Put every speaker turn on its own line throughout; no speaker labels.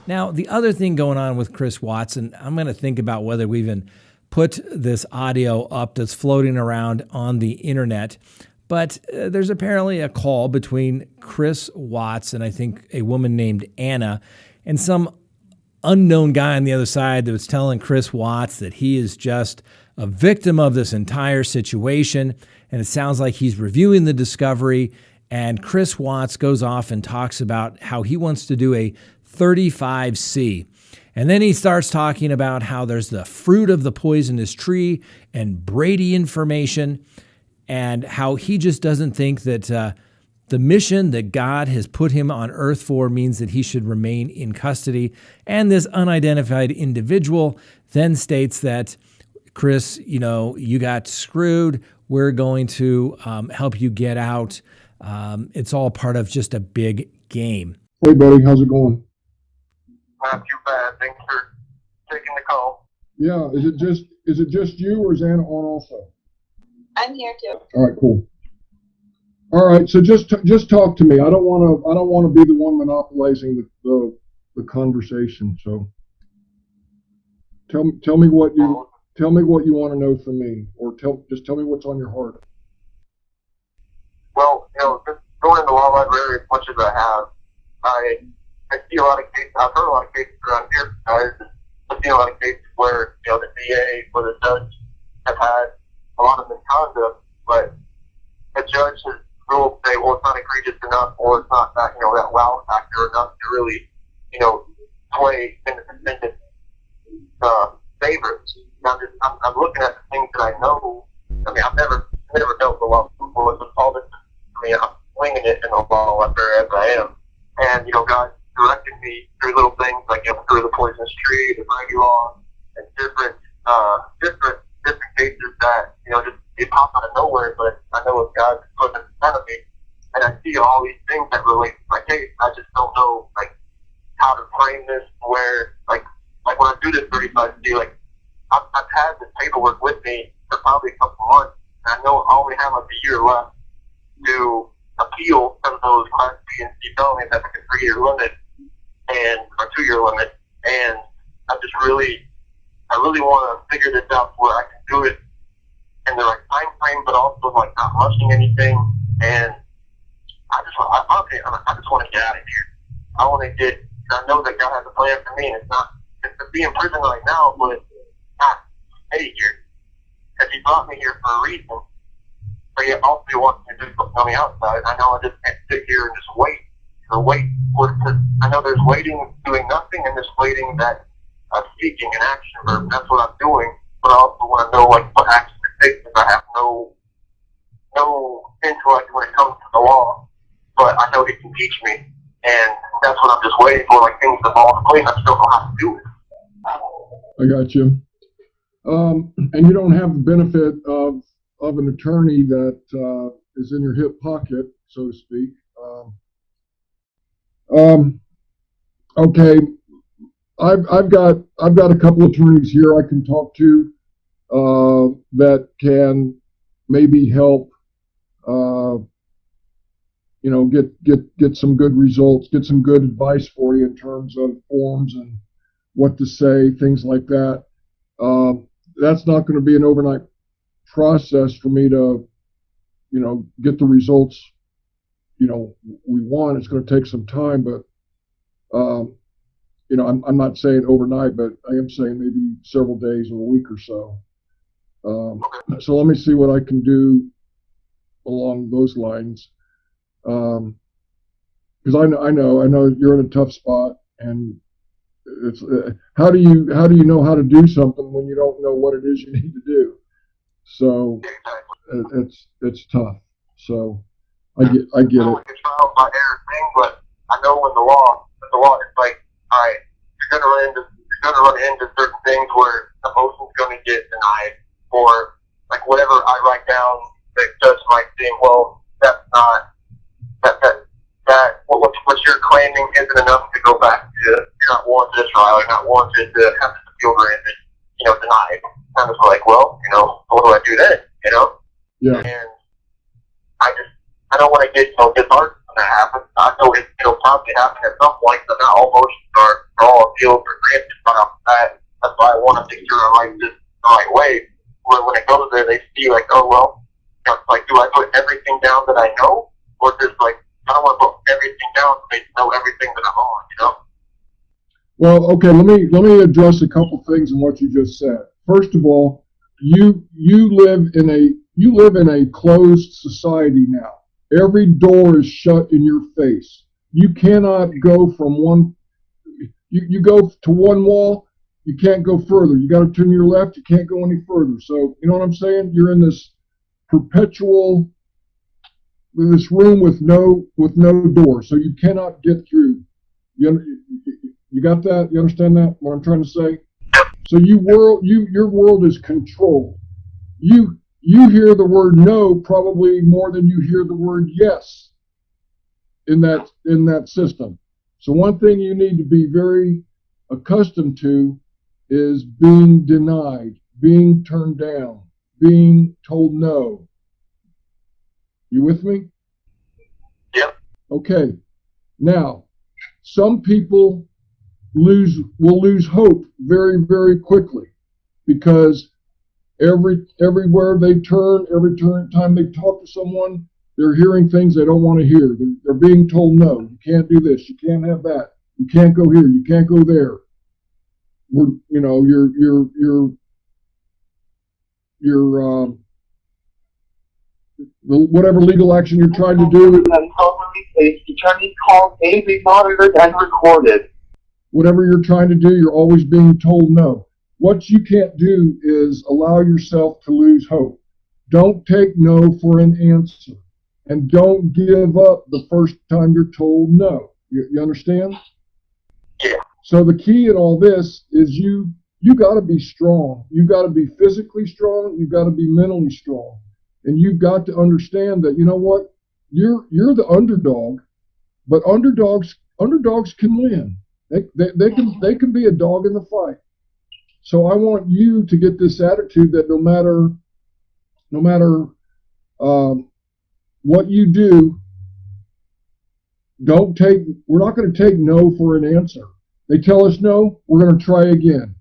Now, the other thing going on with Chris Watson, I'm going to think about whether we even put this audio up that's floating around on the internet. But there's apparently a call between Chris Watts and I think a woman named Anna and some unknown guy on the other side that was telling Chris Watts that he is just a victim of this entire situation. And it sounds like he's reviewing the discovery. And Chris Watts goes off and talks about how he wants to do a 35C. And then he starts talking about how there's the fruit of the poisonous tree and Brady information, and how he just doesn't think that the mission that God has put him on earth for means that he should remain in custody. And this unidentified individual then states that, Chris, you got screwed. We're going to help you get out. It's all part of just a big game.
Hey, buddy, how's it going?
Not too bad. Thanks for taking the call.
Yeah, is it just you, or is Anna on also?
I'm here too.
All right, cool. All right, so just talk to me. I don't want to be the one monopolizing the conversation. So tell me what you want to know from me, or just tell me what's on your heart.
Well, just going in the law library as much as I have, I see a lot of cases. I've heard a lot of cases around here, guys. I've seen a lot of cases where the DA or the judge have had a lot of misconduct, but the judge has ruled, say, well, it's not egregious enough, or it's not that that wow factor enough to really sway in the defendant's favor. Now, I'm looking at the things that I know. I mean, I've never dealt with the law before, but all this. I'm winging it in the law library as I am, and God directed me through little things like through the poisonous tree, the Brady law, and different cases that just they pop out of nowhere. But I know if God put it in front of me, and I see all these things that relate to my case, I just don't know how to frame this. Where like when I do this 35C, I've had this paperwork with me for probably a couple months, and I know I only have a year left to appeal some of those Class B and C felonies at a 3-year limit or 2-year limit, and I really want to figure this out where I can do it in the right time frame, but also not rushing anything. And I just want to get out of here. I know that God has a plan for me, and it's to be in prison right now, but it's not stay here, because He brought me here for a reason. But He also wants me to do something on the outside. I know I just can't sit here and just wait. I know there's waiting, doing nothing, and there's waiting that seeking an action verb. That's what I'm doing. But I also want to know what action to take, because I have no intellect when it comes to the law. But I know He can teach me, and that's what I'm just waiting for. Things to fall into place. I still know how to do it.
I got you. And you don't have the benefit of an attorney that is in your hip pocket, so to speak. Okay, I've got a couple of attorneys here I can talk to that can maybe help get some good results, get some good advice for you in terms of forms and what to say, things like that. That's not going to be an overnight process for me to, get the results, we want. It's going to take some time, but, I'm not saying overnight, but I am saying maybe several days or a week or so. So let me see what I can do along those lines. Because I know you're in a tough spot, and it's how do you know how to do something when you don't know what it is you need to do? So it's tough. So I get it.
It's a trial by error thing, but I know when the law is all right, you're gonna run into certain things where the motion's gonna get denied, or whatever I write down, the judge might think, well, that's not what you're claiming isn't enough to go back to. You're not warranted a trial. You're not warranted to have this appeal granted. Denied. And it's well, what do I do then?
Yeah.
And I don't want to get disheartened going to happen. I know it'll probably happen at some point, but not all motions are all appealed or granted right off the bat. That's why I want to make sure I write this the right way. Where when it goes there, they see like, oh, well, like, do I put everything down that I know? Or just like, I don't want to put everything down so they know everything that I'm on, you know?
Well, okay, let me address a couple things in what you just said. First of all, you live in a closed society now. Every door is shut in your face. You cannot go from one. You go to one wall, you can't go further. You got to turn to your left, you can't go any further. So you know what I'm saying? You're in this perpetual this room with no door, so you cannot get through. You got that? You understand that? What I'm trying to say? So your world is controlled. You hear the word no probably more than you hear the word yes in that system. So one thing you need to be very accustomed to is being denied, being turned down, being told no. You with me?
Yep.
Okay. Now, some people will lose hope very, very quickly because everywhere they turn, every time they talk to someone, they're hearing things they don't want to hear. They're being told no. You can't do this. You can't have that. You can't go here. You can't go there. Whatever legal action you're trying to do.
Attorney's calls may be monitored and recorded.
Whatever you're trying to do, you're always being told no. What you can't do is allow yourself to lose hope. Don't take no for an answer. And don't give up the first time you're told no. You understand?
Yeah.
So the key in all this is you got to be strong. You got to be physically strong. You got to be mentally strong. And you've got to understand that, you know what? You're the underdog, but underdogs can win. They can be a dog in the fight. So I want you to get this attitude that no matter what you do, we're not going to take no for an answer. They tell us no, we're going to try again.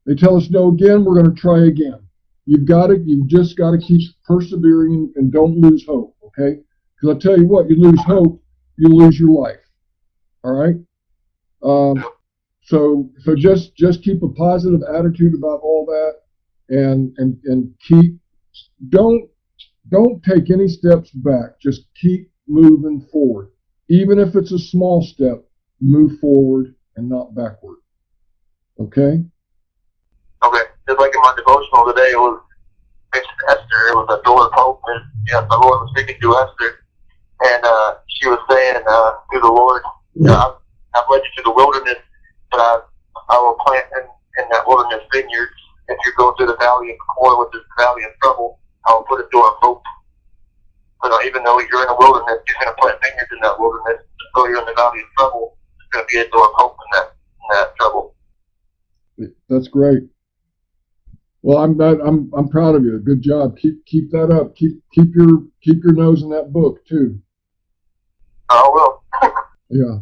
They tell us no again, we're going to try again. You've just got to keep persevering and don't lose hope, okay? Because I tell you what, you lose hope, you lose your life. All right? So just keep a positive attitude about all that, and don't take any steps back. Just keep moving forward. Even if it's a small step, move forward and not backward. Okay?
Okay. Just like in my devotional today, it was Esther. It was a door of hope, and the Lord was speaking to Esther, and she was saying to the Lord, I've led you to the wilderness, but I will plant in that wilderness vineyards. If you go through the valley of Kor, which is the valley of trouble, I will put a door of hope. So even though you're in a wilderness, you're going to plant vineyards in that wilderness. Though you're in the valley of trouble, there's going to be a door of hope in that trouble.
That's great. Well, I'm proud of you. Good job. Keep that up. Keep your nose in that book too.
I will.
Yeah.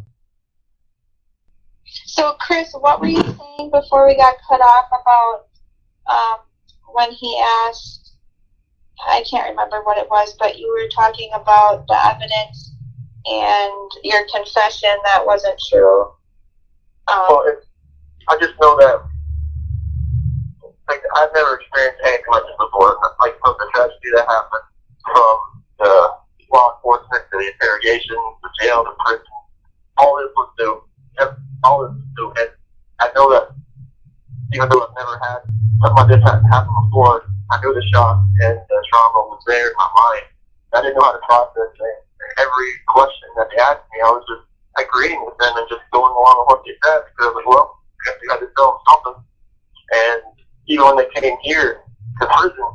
So, Chris, what were you saying before we got cut off about when he asked, I can't remember what it was, but you were talking about the evidence and your confession that wasn't true.
Well, I just know that I've never experienced anything like this before. Like from the tragedy that happened, from the law enforcement to the interrogation, the jail, the prison, all this was new. All this was new, and I know that even though I've never had something like this happen before, I knew the shock and the trauma was there in my mind. I didn't know how to process it. Every question that they asked me, I was just agreeing with them and just going along with what they said, because I was like, well, I guess we got to tell them something. And even when they came here to prison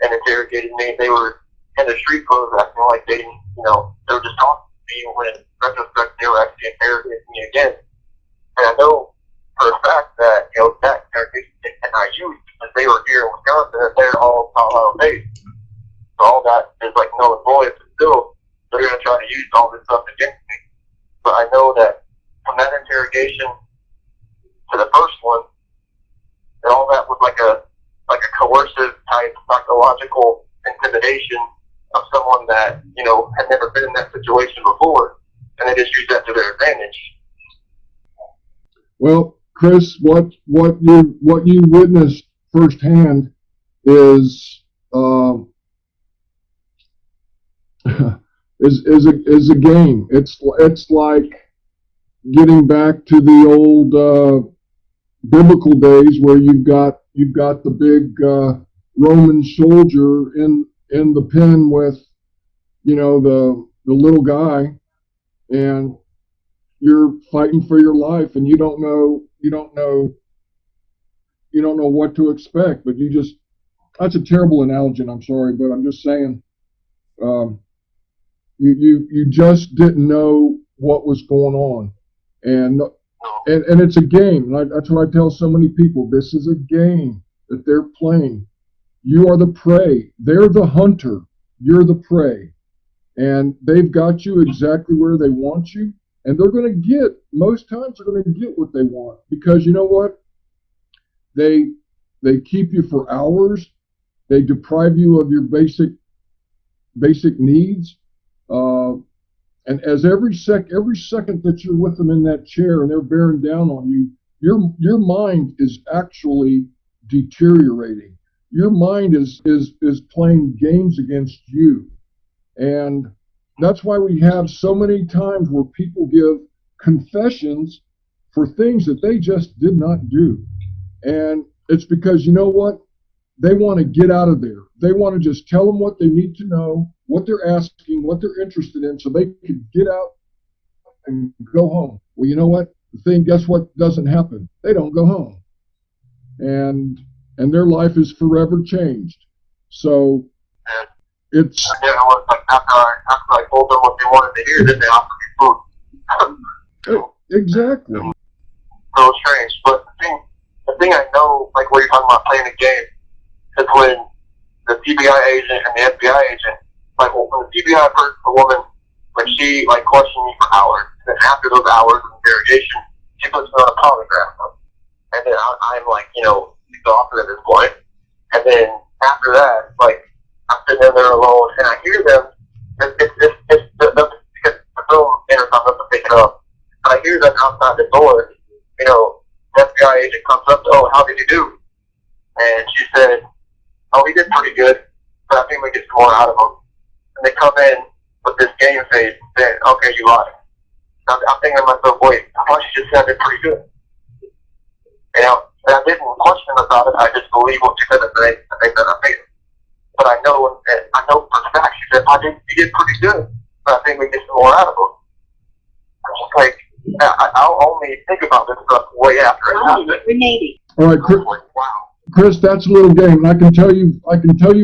and interrogated me, they were in the street clothes acting like they didn't, they were just talking to me, when in retrospect they were actually interrogating me again. And I know for a fact that, that interrogation they cannot use because they were here in Wisconsin and they're all Colorado based. So all that is like null and void, but still they're going to try to use all this stuff against me. interrogation to the first one, and all that was like a coercive type psychological intimidation of someone that, you know, had never been in that situation before, and they just used that to their advantage.
Well, Chris, what you witnessed firsthand is is a game. It's like getting back to the old biblical days where you've got the big Roman soldier in the pen with, you know, the little guy, and you're fighting for your life, and you don't know what to expect, but that's a terrible analogy, and I'm sorry, but I'm just saying, you just didn't know what was going on, and it's a game. That's what I tell so many people. This is a game that they're playing. You are the prey. They're the hunter. You're the prey, and they've got you exactly where they want you. And most times they're going to get what they want, because you know what? They keep you for hours. They deprive you of your basic needs. And as every second that you're with them in that chair and they're bearing down on you, your mind is actually deteriorating. Your mind is playing games against you. And that's why we have so many times where people give confessions for things that they just did not do. And it's because, you know what? They want to get out of there. They want to just tell them what they need to know, what they're asking, what they're interested in, so they can get out and go home. Well, you know what? Guess what doesn't happen? They don't go home. And their life is forever changed. So it's...
Yeah, it was like after I told them what they wanted to hear, then they offered me food.
Exactly.
So strange. But the thing I know, like where you're talking about playing a game, is when the TBI agent and the FBI agent, like when the TBI first, the woman, when she like questioned me for hours, and then after those hours of interrogation, she puts me on a polygraph. And then I'm like, you know, exhausted at this point. And then after that, like, I'm sitting there alone, and I hear them. It's the film intercom doesn't pick it up. I hear them outside the door. You know, the FBI agent comes up to, "Oh, how did you do?" And she said, "Oh, he did pretty good, but I think we get some more out of him." And they come in with this game face and say, "Okay, you lied." I'm thinking to myself, wait, I thought you just said it pretty good. You know, and I didn't question about it. I just believe what she said, and they said I made it. But I know for a fact she said, you did pretty good, but I think we get some more out of him. I'm just like, I'll only think about this stuff way after it happens.
All right, Chris,
Wow.
Chris, that's a little game, and I can tell you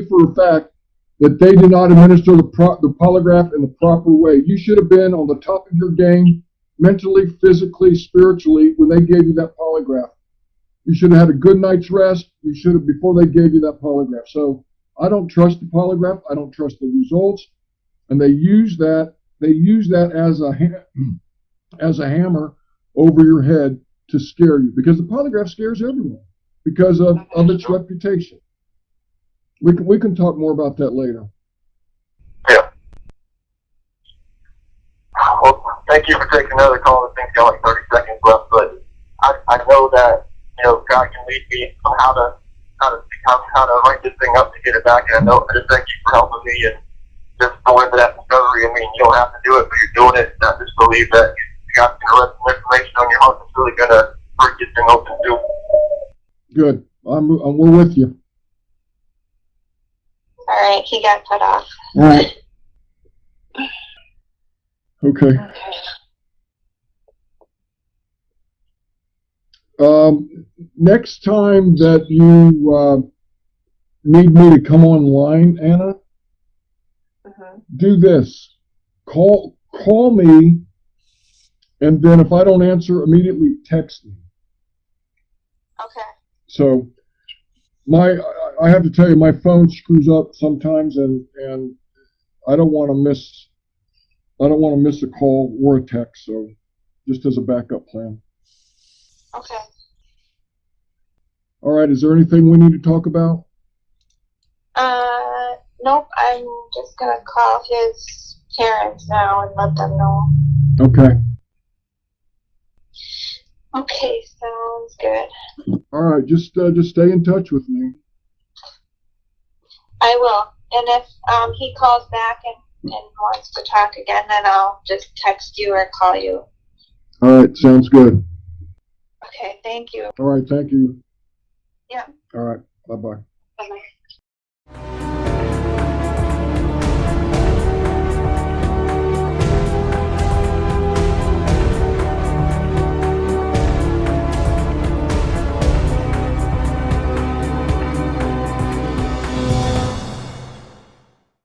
for a fact that they did not administer the polygraph in the proper way. You should have been on the top of your game, mentally, physically, spiritually, when they gave you that polygraph. You should have had a good night's rest. You should have before they gave you that polygraph. So I don't trust the polygraph. I don't trust the results, and they use that as a hammer over your head to scare you, because the polygraph scares everyone because of its reputation. We can talk more about that later.
Yeah. Well, thank you for taking another call. I think got like 30 seconds left, but I know that, you know, God can lead me on how to write this thing up to get it back, and I just thank you for helping me and just go into that discovery. I mean, you don't have to do it, but you're doing it, and I just believe that you got some information on your heart that's really gonna break this thing open too.
Good. We're with you.
All right, he got cut off.
All right. Okay. Next time that you need me to come online, Anna, do this. Call me, and then if I don't answer, immediately text me.
Okay.
So I have to tell you, my phone screws up sometimes, and I don't want to miss a call or a text. So just as a backup plan.
Okay.
All right. Is there anything we need to talk about?
Nope. I'm just gonna call his parents now and let them know.
Okay.
Okay, sounds good.
All right. Just stay in touch with me.
I will. And if he calls back and wants to talk again, then I'll just text you or call you.
All right. Sounds good.
Okay, thank you.
All right. Thank you.
Yeah.
All right. Bye-bye.
Bye-bye.